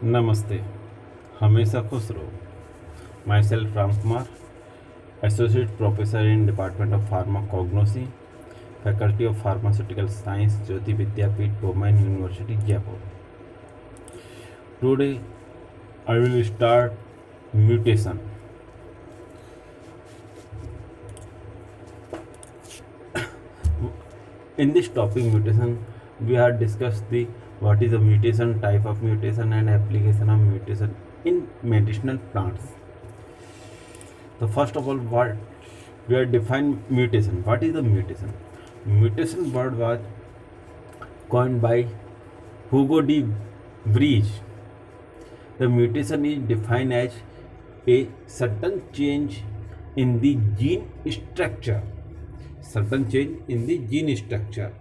नमस्ते। हमेशा खुश रहो। Myself Ram Kumar, associate professor in department of pharmacognosy, faculty of pharmaceutical science, Jyoti Vidyapeeth, women university, Jaipur. Today I will start mutation. In this topic mutation, we have discussed the what is the mutation, type of mutation, and application of mutation in medicinal plants. So first of all, what we are define mutation. What is the mutation? Mutation word was coined by Hugo de Vries. The mutation is defined as a sudden change in the gene structure. Sudden change in the gene structure.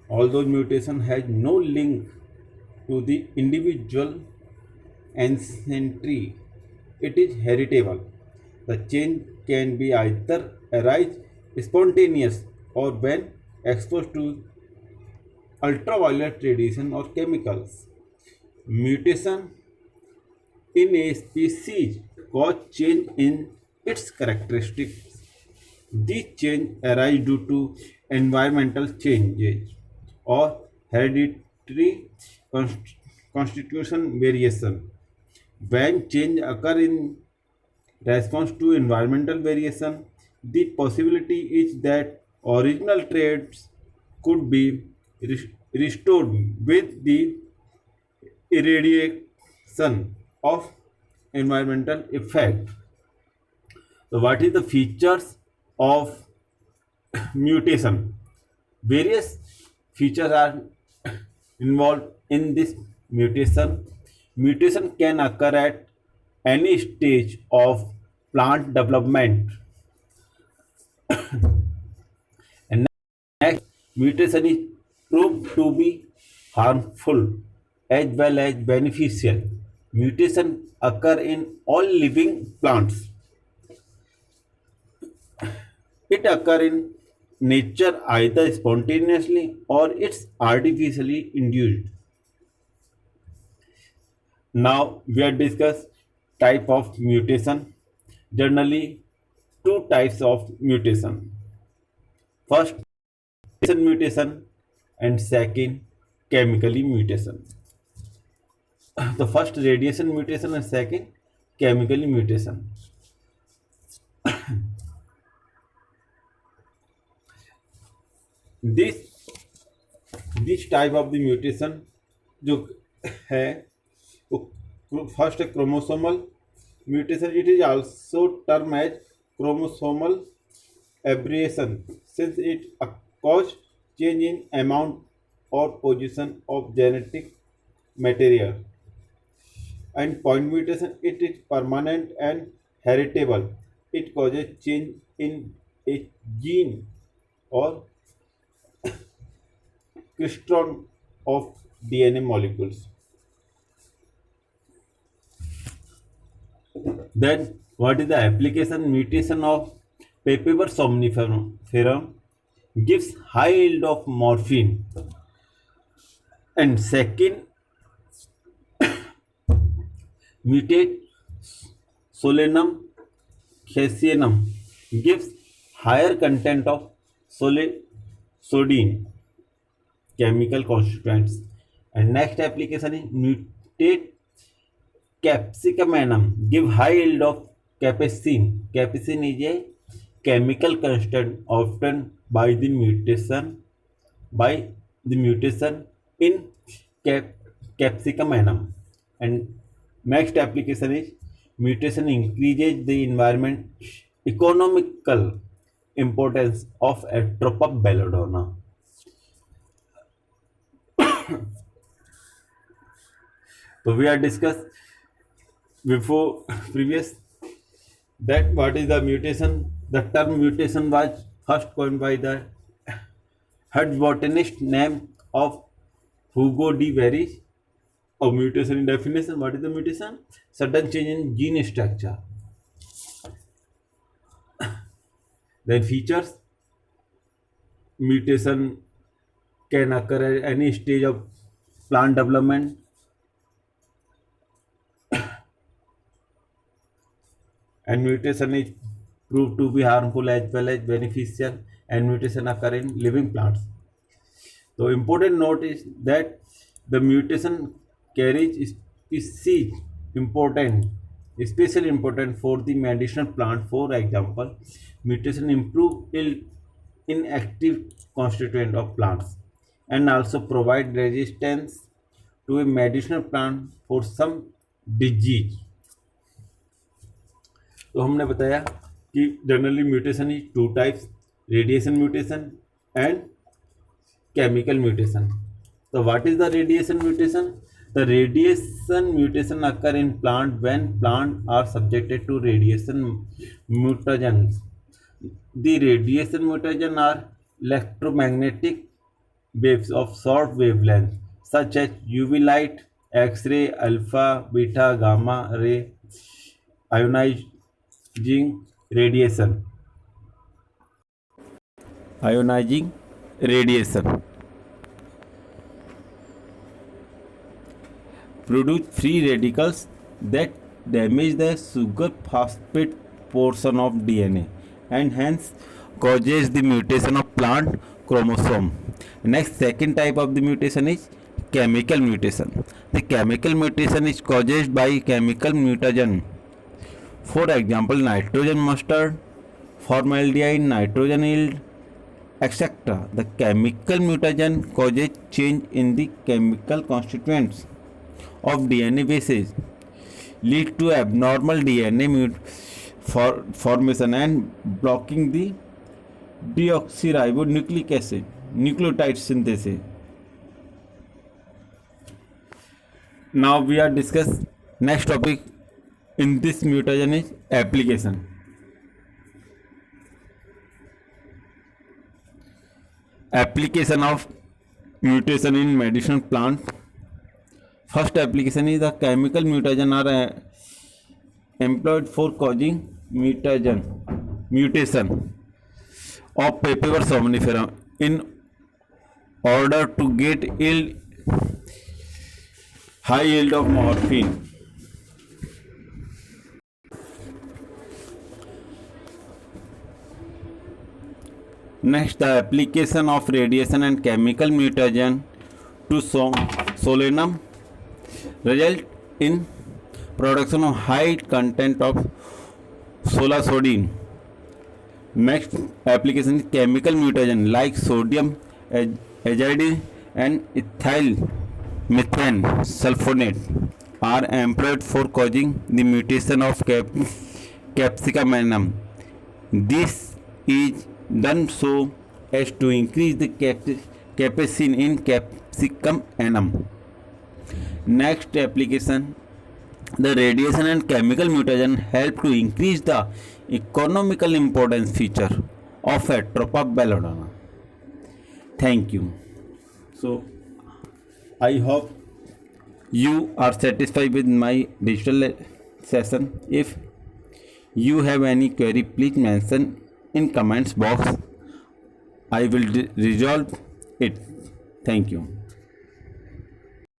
Although mutation has no link to the individual ancestry, it is heritable. The change can be either arise spontaneous or when exposed to ultraviolet radiation or chemicals. Mutation in a species cause change in its characteristics. These changes arise due to environmental changes or hereditary constitution variation. When change occur in response to environmental variation, the possibility is that original traits could be restored with the irradiation of environmental effect. So, what is the features of mutation? Various features are involved in this mutation. Mutation can occur at any stage of plant development. And next, mutation is proved to be harmful as well as beneficial. Mutation occur in all living plants. It occur in nature either spontaneously or it's artificially induced. Now we are discuss type of mutation. Generally, two types of mutation. First, mutation and second, chemically mutation. The first radiation mutation and second chemically mutation. This type of the mutation जो है वो first है chromosomal mutation. It is also term as chromosomal aberration since it cause change in amount और position of genetic material. And point mutation, it is permanent and heritable. It causes change in a gene or crystron of DNA molecules. Then, what is the application? Mutation of Papaver somniferum gives high yield of morphine. And second, mutate Solanum caseanum gives higher content of sodium chemical constituents. And next application is mutate capsicum give high yield of capsaicin. Capsaicin is a chemical constant often by the mutation in capsicum. And next application is mutation increases the environment economical importance of Atropa belladonna. So we are discussed before previous that what is the mutation. The term mutation was first coined by the head botanist name of Hugo de Vries. Of mutation in definition, what is the mutation? Sudden change in gene structure. Then features. mutation can occur at any stage of plant development. And mutation is proved to be harmful as well as beneficial, and mutation occur in living plants. So important note is that the mutation carries species important, especially important for the medicinal plant. For example, mutation improve yield in active constituent of plants and also provide resistance to a medicinal plant for some disease. तो हमने बताया कि generally mutation is two types, radiation mutation and chemical mutation. So what is the radiation mutation? The radiation mutation occur in plant when plants are subjected to radiation mutagens. The radiation mutagen are electromagnetic waves of short wavelength such as UV light, X-ray, alpha, beta, gamma ray, ionizing radiation. Ionizing radiation produce free radicals that damage the sugar phosphate portion of DNA and hence causes the mutation of plant chromosome. Next, second type of the mutation is chemical mutation. The chemical mutation is caused by chemical mutagen. For example, nitrogen mustard, formaldehyde, nitrogen yield, etc. The chemical mutagen causes change in the chemical constituents of DNA bases, lead to abnormal DNA formation and blocking the deoxyribonucleic acid nucleotide synthesis. Now we are discuss next topic in this mutagen is application. Application of mutation in medicinal plant. First application is the chemical mutagen are employed for causing mutation of Papaver somniferum in order to get high yield of morphine. Next, the application of radiation and chemical mutagen to solanum result in production of high content of solasodine. Next application is chemical mutagen like sodium azide and ethyl methane sulfonate are employed for causing the mutation of capsicum annum. This is done so as to increase the capsaicin in capsicum annum. Next application, the radiation and chemical mutagen help to increase the economical importance feature of Atropa belladonna. Thank you. So I hope you are satisfied with my digital session. If you have any query, please mention in comments box. I will resolve it. Thank you.